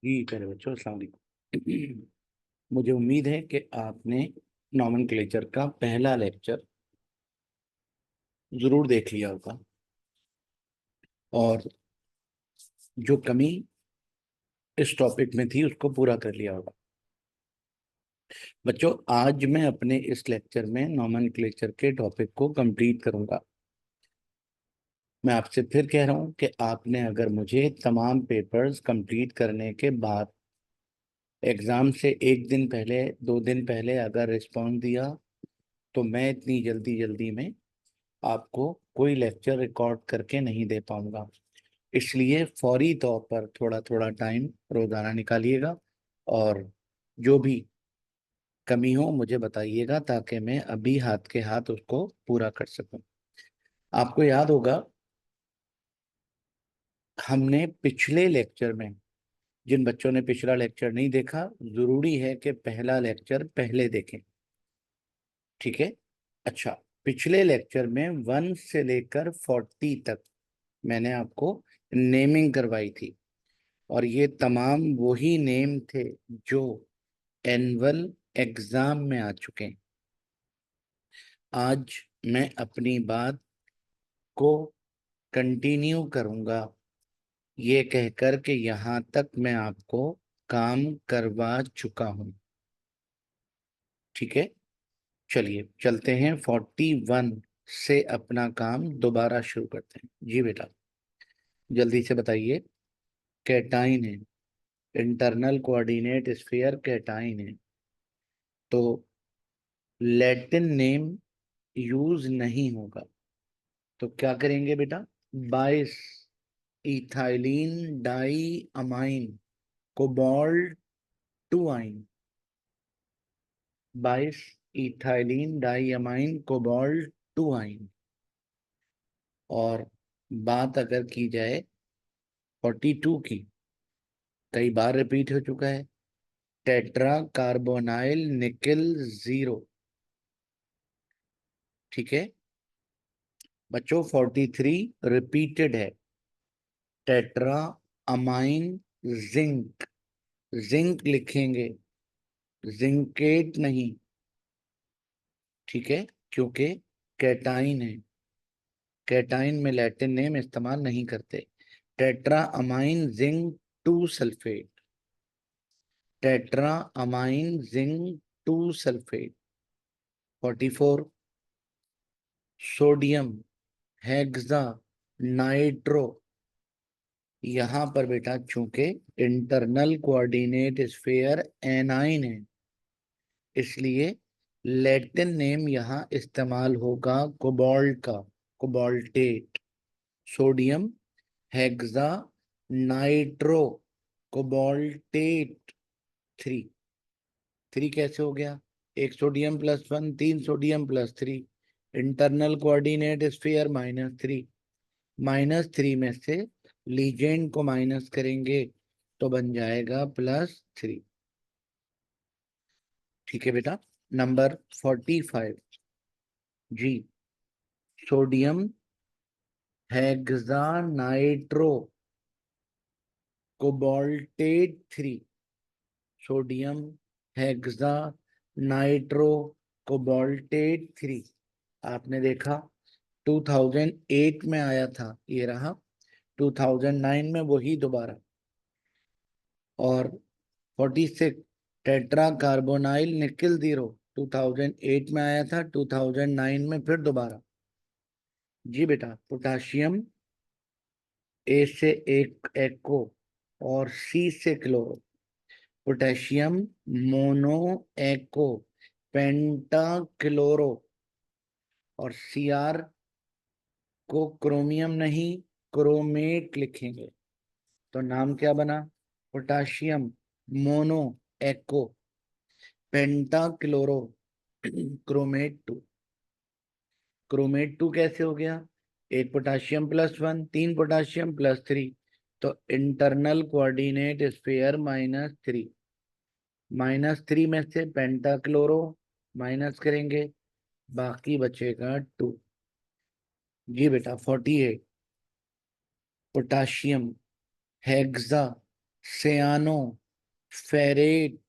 जी प्यारे बच्चों, अस्सलाम वालेकुम। मुझे उम्मीद है कि आपने नॉमेनक्लेचर का पहला लेक्चर जरूर देख लिया होगा और जो कमी इस टॉपिक में थी उसको पूरा कर लिया होगा। बच्चों, आज मैं अपने इस लेक्चर में नॉमेनक्लेचर के टॉपिक को कंप्लीट करूंगा। मैं आपसे फिर कह रहा हूं कि आपने अगर मुझे तमाम पेपर्स कंप्लीट करने के बाद एग्जाम से एक दिन पहले, 2 दिन पहले अगर रिस्पॉन्स दिया तो मैं इतनी जल्दी जल्दी में आपको कोई लेक्चर रिकॉर्ड करके नहीं दे पाऊंगा। इसलिए फौरी तौर पर थोड़ा थोड़ा टाइम रोजाना निकालिएगा और जो भी कमी हो मुझे बताइएगा ताकि मैं अभी हाथ के हाथ उसको पूरा कर सकूं। आपको याद होगा, हमने पिछले लेक्चर में, जिन बच्चों ने पिछला लेक्चर नहीं देखा, जरूरी है कि पहला लेक्चर पहले देखें। ठीक है? अच्छा, पिछले लेक्चर में 1 से लेकर 40 तक मैंने आपको नेमिंग करवाई थी और ये तमाम वही नेम थे जो एनुअल एग्जाम में आ चुके हैं। आज मैं अपनी बात को कंटिन्यू करूंगा ये कहकर कि यहाँ तक मैं आपको काम करवा चुका हूँ। ठीक है, चलिए चलते हैं 41 से अपना काम दोबारा शुरू करते हैं। जी बेटा, जल्दी से बताइए। कैटाइन है, इंटरनल कोऑर्डिनेट स्फीयर कैटाइन है, तो लैटिन नेम यूज नहीं होगा। तो क्या करेंगे बेटा? 22 इथाइलिन डाई अमाइन कोबाल्ट 2 आइन, 22 इथाइलिन डाई अमाइन कोबाल्ट 2 आइन। और बात अगर की जाए 42 की, कई बार रिपीट हो चुका है, टेट्रा कार्बोनाइल निकल 0। ठीक है बच्चों, 43 रिपीटेड है, टेट्रा अमाइन जिंक। जिंक लिखेंगे, जिंकेट नहीं। ठीक है, क्योंकि कैटाइन है, कैटाइन में लैटिन नेम इस्तेमाल नहीं करते। Tetra amine zinc 2 sulphate, tetra amine zinc 2 sulphate. 44 sodium hexa nitro. यहां पर बेटा चूंकि इंटरनल कोऑर्डिनेट स्फीयर एनाइन है, इसलिए लैटिन नेम यहाँ इस्तेमाल होगा कोबाल्ट का, cobaltate. Sodium hexa nitro cobaltate 3। 3 कैसे हो गया? एक sodium +1, 3 sodium +3, internal coordinate sphere -3। -3 में से लीजेंड को माइनस करेंगे तो बन जाएगा +3। ठीक है बेटा, नंबर 45 जी, sodium hexanitro cobaltate 3। Sodium hexanitro cobaltate 3। आपने देखा 2008 में आया था, ये रहा 2009 में वही दोबारा। और 46 टेट्रा कार्बोनाइल निकल 0, 2008 में आया था, 2009 में फिर दोबारा। जी बेटा, पोटाशियम ए से एक एको और सी से क्लोरो, पोटेशियम मोनो एको पेंटा क्लोरो, और सी आर को क्रोमियम नहीं क्रोमेट लिखेंगे। तो नाम क्या बना? पोटाशियम मोनो एको पेंटा क्लोरो क्रोमेट 2। क्रोमेट 2 कैसे हो गया? एक पोटाशियम +1, 3 पोटाशियम +3, तो इंटरनल कोऑर्डिनेट स्फीयर -3। -3 में से पेंटा क्लोरो माइनस करेंगे, बाकी बचेगा 2। जी बेटा, 48 potassium hexa cyano ferrate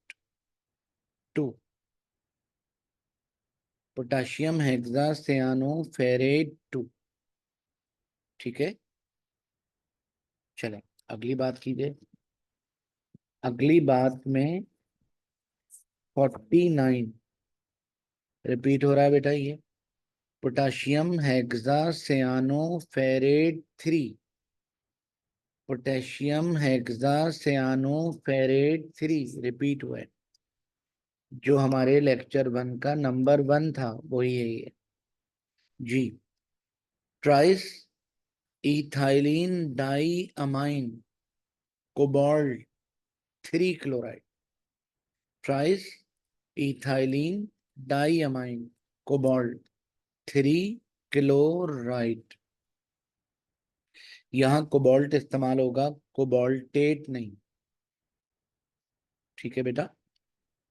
2, potassium hexa cyano ferrate 2। ठीक है, चलें अगली बात कीजिए। अगली बात में 49 रिपीट हो रहा है बेटा ये। Potassium hexa cyano ferrate 3, potassium hexa cyano ferrate 3 repeat हुआ है। जो हमारे लेक्चर 1 का नंबर 1 था वही है ये जी। Tris ethylene di amine cobalt 3 chloride, tris ethylene di amine cobalt 3 chloride. यहाँ कोबाल्ट इस्तेमाल होगा, कोबाल्टेट नहीं। ठीक है बेटा,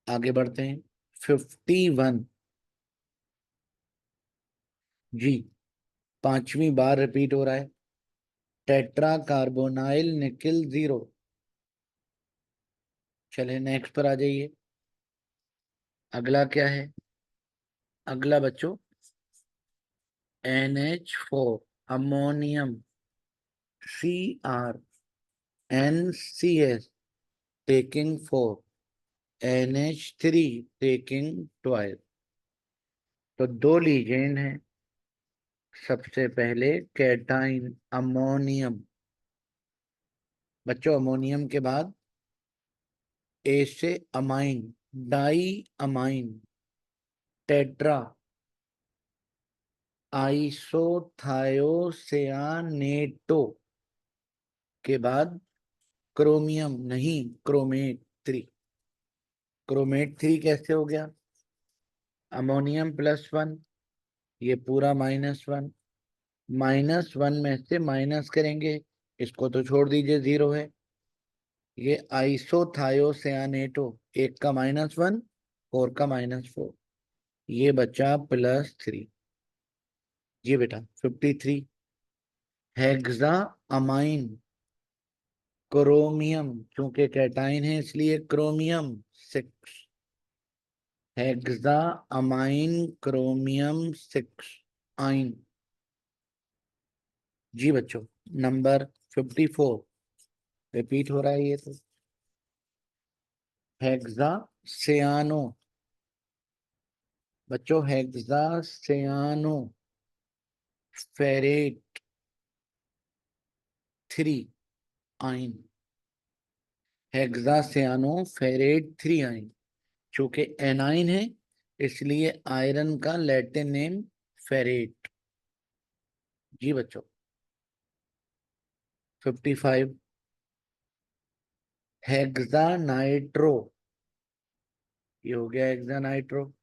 आगे बढ़ते हैं। 51 जी, 5वीं बार रिपीट हो रहा है। Tetra carbonyl nickel 0। चले नेक्स्ट पर आ जाइए। अगला क्या है? अगला बच्चों NH4 ammonium CrNCS taking 4, NH3 taking 12। तो दो लीजेंड हैं। सबसे पहले कैटाइन अमोनियम, बच्चों अमोनियम के बाद ए से अमाइन डाई अमाइन टेट्रा आइसोथायोसियानेटो के बाद क्रोमियम नहीं, क्रोमेट 3। क्रोमेट 3 कैसे हो गया? अमोनियम +1, ये पूरा -1, -1 में से माइनस करेंगे, इसको तो छोड़ दीजिए, 0 है। ये आइसोथायोसियानेटो, एक का -1 और का -4, ये बचा +3। जी बेटा 53 हेक्सा अमाइन क्रोमियम, चूंकि कैटाइन है इसलिए क्रोमियम 6, हेक्सा अमाइन क्रोमियम 6 आइन। जी बच्चों नंबर 54 रिपीट हो रहा है ये तो। हेक्सा सियानो, बच्चों हेक्सा सियानो फेरेट 3 आइन, हेक्सा सियानो फेरेट 3 आइन। चूंकि एनाइन है इसलिए आयरन का लैटिन नेम फेरेट। जी बच्चों 55 हेक्सा नाइट्रो, ये हो गया हेक्सा नाइट्रो,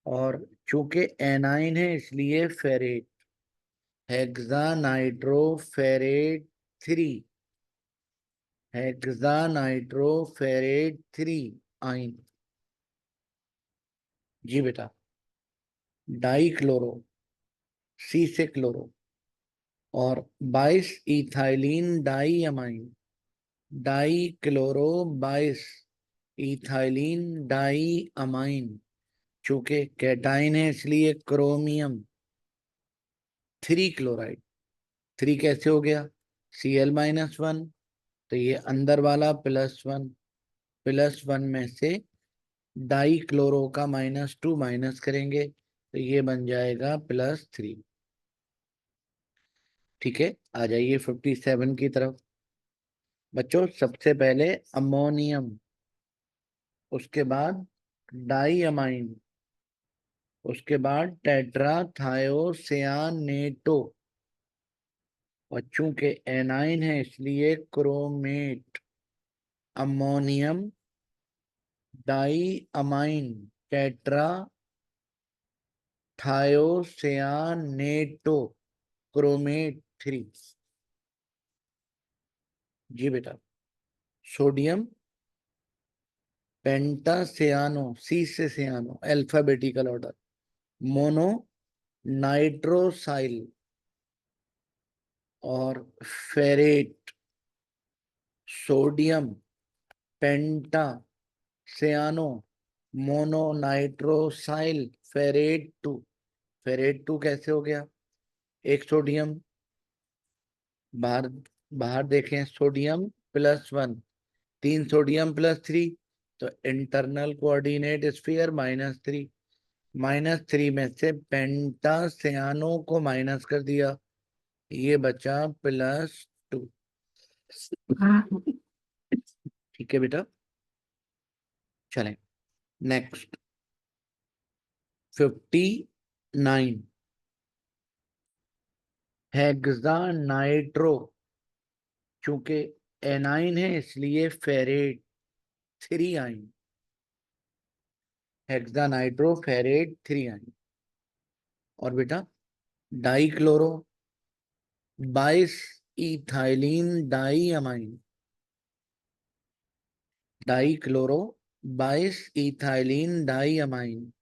और चूंकि एनाइन है इसलिए ferrate, hexa nitro ferrate 3, hexa nitro ferrate 3 ion. जी बेटा डाई क्लोरो, सी से क्लोरो, और 22 ethylene di amine, di chloro 22 ethylene di amine. चूंकि कैटाइन है इसलिए क्रोमियम 3 क्लोराइड। 3 कैसे हो गया? Cl-1, तो ये अंदर वाला +1, +1 में से डाई क्लोरो का -2 माइनस करेंगे तो ये बन जाएगा +3। ठीक है, आ जाइए 57 की तरफ। बच्चों सबसे पहले अमोनियम, उसके बाद डाई अमाइन, उसके बाद टेट्रा थायोसियानेटो, और चूंकि एनाइन है इसलिए chromate, ammonium di amine tetra thiocyanato chromate 3। जी बेटा सोडियम पेंटासियानो, सी से cyano alphabetical order, mono nitrosyl, और ferrate sodium penta cyano mono nitrosyl ferrate two कैसे हो गया? एक सोडियम, बाहर बाहर देखें, सोडियम +1, 3 सोडियम +3, तो इंटरनल कोऑर्डिनेट स्फीयर -3, -3 में से पेंटा सियानो को माइनस कर दिया, ये बचा +2। ठीक है बेटा, चलें नेक्स्ट। 59 हेक्सा नाइट्रो, चूंकि एनाइन है इसलिए फेरेट 3 आइन, हेक्सा नाइट्रो फेरेट 3 आइन। और बेटा di chloro 22 ethylene di amine, di chloro 22 ethylene di amine,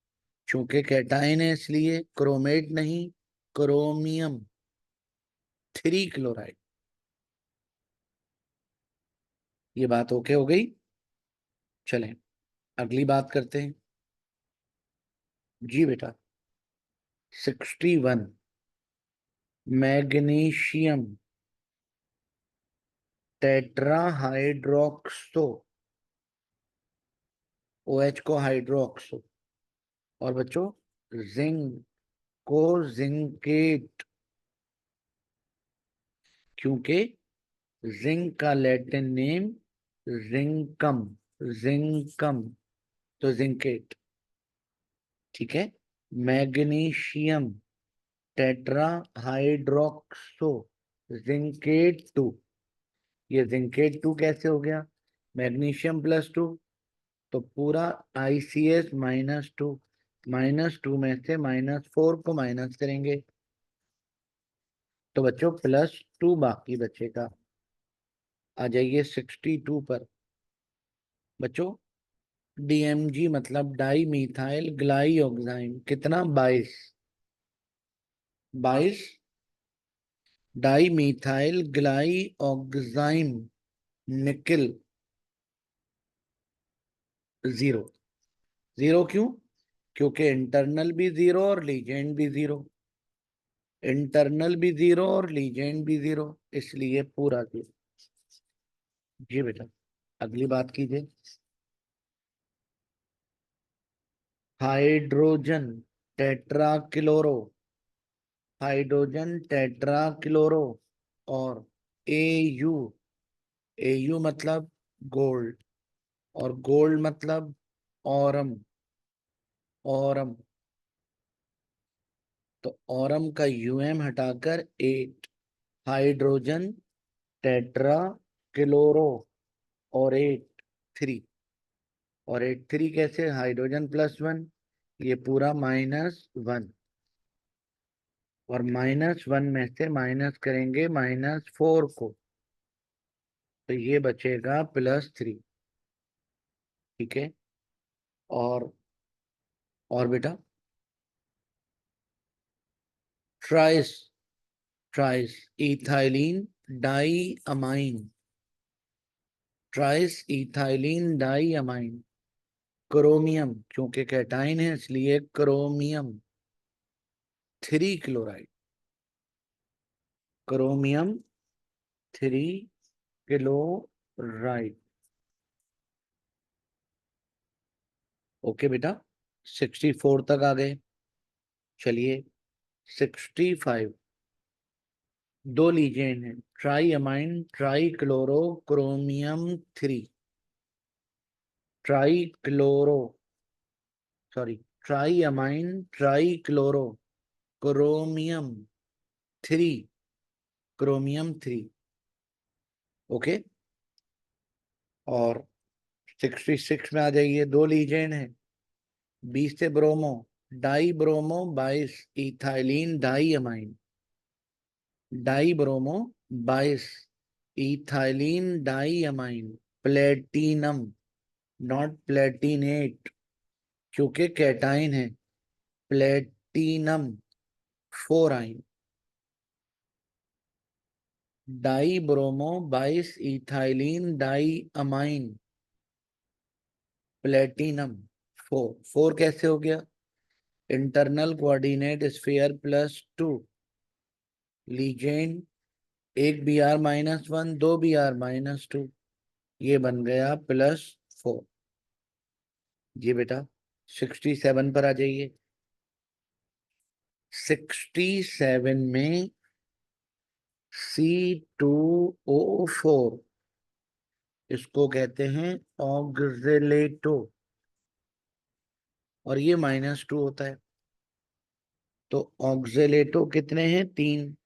चूंकि कैटाइन है इसलिए क्रोमेट नहीं, क्रोमियम 3 क्लोराइड। ये बात ओके हो गई? चलें अगली बात करते हैं। जी बेटा 61 मैग्नीशियम टेट्राहाइड्रोक्सो, OH को हाइड्रोक्सो, और बच्चों जिंक को जिंकेट, क्योंकि जिंक का लैटिन नेम जिंकम, जिंकम, तो जिंकेट। ठीक है, मैग्नीशियम टेट्राहाइड्रोक्सो जिंकेट 2, ये जिंकेट 2 कैसे हो गया? मैग्नीशियम +2, तो पूरा ICS -2, -2 में से -4 को माइनस करेंगे, तो बच्चों +2 बाकी बचेगा। आ जाइए 62 पर। बच्चों DMG मतलब डाई मिथाइल ग्लाइऑक्साइम, कितना? 22, 22 डाई मिथाइल ग्लाइऑक्साइम निकल 0, 0 क्यों? क्योंकि इंटरनल भी 0 और लीजेंड भी 0, इंटरनल भी 0 और लीजेंड भी 0, इसलिए पूरा 0। जी बेटा अगली बात कीजिए। हाइड्रोजन टेट्राक्लोरो, हाइड्रोजन टेट्राक्लोरो और AU, AU मतलब गोल्ड, और गोल्ड मतलब औरम, औरम, तो औरम का UM हटाकर 8, हाइड्रोजन टेट्रा क्लोरो और 8 3, और 8 3 कैसे? हाइड्रोजन +1, ये पूरा -1, और -1 में से माइनस करेंगे -4 को, तो ये बचेगा +3। ठीक है, और बेटा ट्राइस, ट्राइस ethylene di amine, ट्राइस ethylene di amine, chromium, क्योंकि कैटाइन है इसलिए chromium 3 chloride, chromium 3 chloride. Okay बेटा 64 तक आ गए। चलिए 65, दो लीजेंड है, try amine try chloro chromium 3, try chloro, sorry, try amine try chloro chromium 3, chromium 3। Okay, और 66 में आ जाइए, दो लीजेंड है, 20 से bromo, di bromo 22 ethylene di amine, di bromo 22 ethylene di amine, platinum not platinate, क्योंकि cation है, platinum 4 ion. Di bromo 22 ethylene di amine platinum 4 कैसे हो गया? Internal coordinate sphere +2 legend 1 Br-1 2 Br-2 ये बन गया +4। जी बेटा 67 पर आ जाइए। 67 में C2O4 इसको कहते हैं ऑक्जेलेटो और ये -2 होता है। तो ऑक्जेलेटो कितने हैं? 3।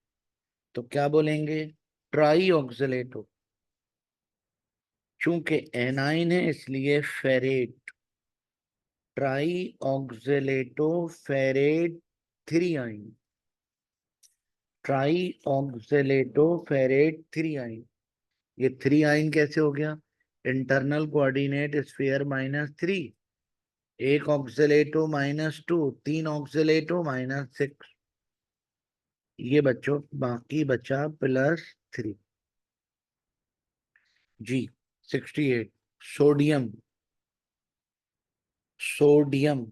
तो क्या बोलेंगे? Try oxalato. चूंकि एनाइन है इसलिए फेरेट। ट्राई ऑक्जेलेटो फेरेट 3 आइन। ट्राई ऑक्जेलेटो फेरेट 3 आइन। ये 3 आइन कैसे हो गया? Internal coordinate sphere -3 1 oxalato -2 3 oxalato -6। ये बच्चों बाकी बचा +3। जी 68। सोडियम। सोडियम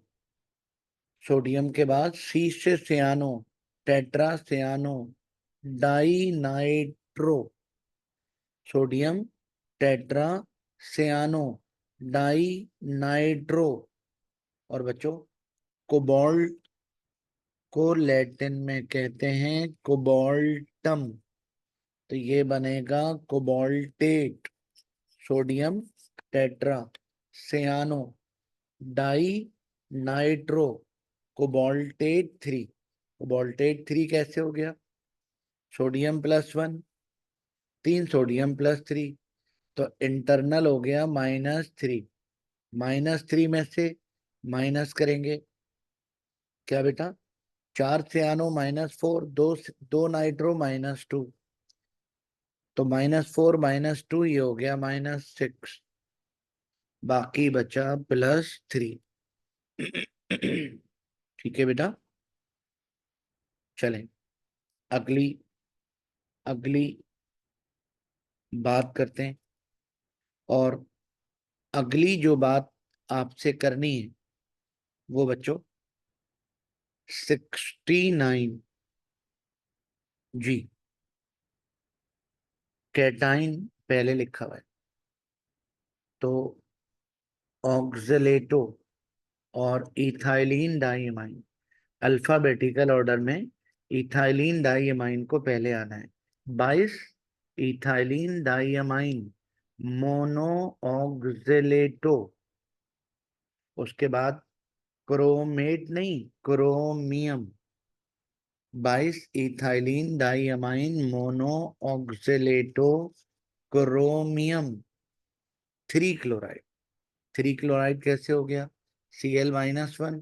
सोडियम के बाद सी से cyano tetra cyano di nitro. Sodium tetra cyano di nitro. और बच्चों कोबाल्ट को लैटिन में कहते हैं कोबाल्टम। तो ये बनेगा cobaltate. Sodium tetra cyano di nitro cobaltate 3। Cobaltate 3 कैसे हो गया? सोडियम +1 3 सोडियम +3 तो इंटरनल हो गया -3। -3 में से माइनस करेंगे क्या बेटा? 4 सियानो -4 दो नाइट्रो -2 तो -4 - 2 ये हो गया -6। बाकी बचा +3। ठीक है बेटा। चलें अगली अगली बात करते हैं। और अगली जो बात आपसे करनी है वो बच्चों 69। जी कैटाइन पहले लिखा हुआ है तो ऑक्जेलेटो और इथाइलिन डाइमाइन अल्फाबेटिकल ऑर्डर में इथाइलिन डाइमाइन को पहले आना है। 22 इथाइलिन डाइमाइन मोनो ऑक्जेलेटो। उसके बाद क्रोमेट नहीं chromium 22 ethylene diamine mono oxalato chromium 3 chloride. 3 chloride कैसे हो गया? Cl-1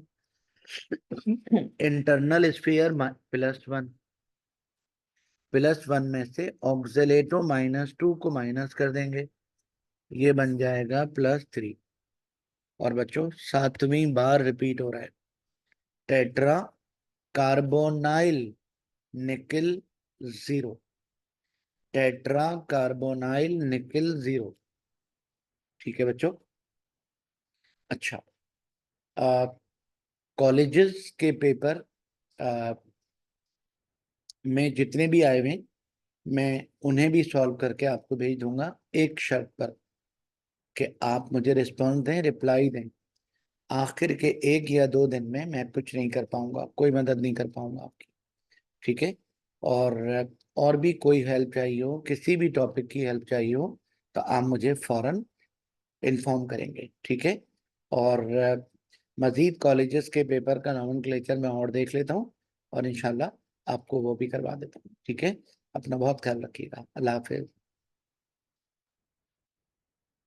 इंटरनल स्फीयर +1 +1 में से ऑक्जेलेटो -2 को माइनस कर देंगे ये बन जाएगा +3। और बच्चों 7वीं बार रिपीट हो रहा है tetra carbonyl nickel 0। Tetra carbonyl nickel 0। ठीक है बच्चों। अच्छा कॉलेजेस के पेपर आ, में जितने भी आए हुए मैं उन्हें भी सॉल्व करके आपको भेज दूंगा एक शर्त पर कि आप मुझे रिस्पॉन्स दें रिप्लाई दें। आखिर के 1 या 2 दिन में मैं कुछ नहीं कर पाऊंगा कोई मदद नहीं कर पाऊंगा आपकी। ठीक है। और और भी कोई हेल्प चाहिए हो किसी भी टॉपिक की हेल्प चाहिए हो तो आप मुझे फौरन इन्फॉर्म करेंगे। ठीक है। और मजीद कॉलेजेस के पेपर का नॉमेनक्लेचर मैं और देख लेता हूँ और इंशाल्लाह आपको वो भी करवा देता हूँ। ठीक है। अपना बहुत ख्याल रखिएगा। अल्लाह हाफिज।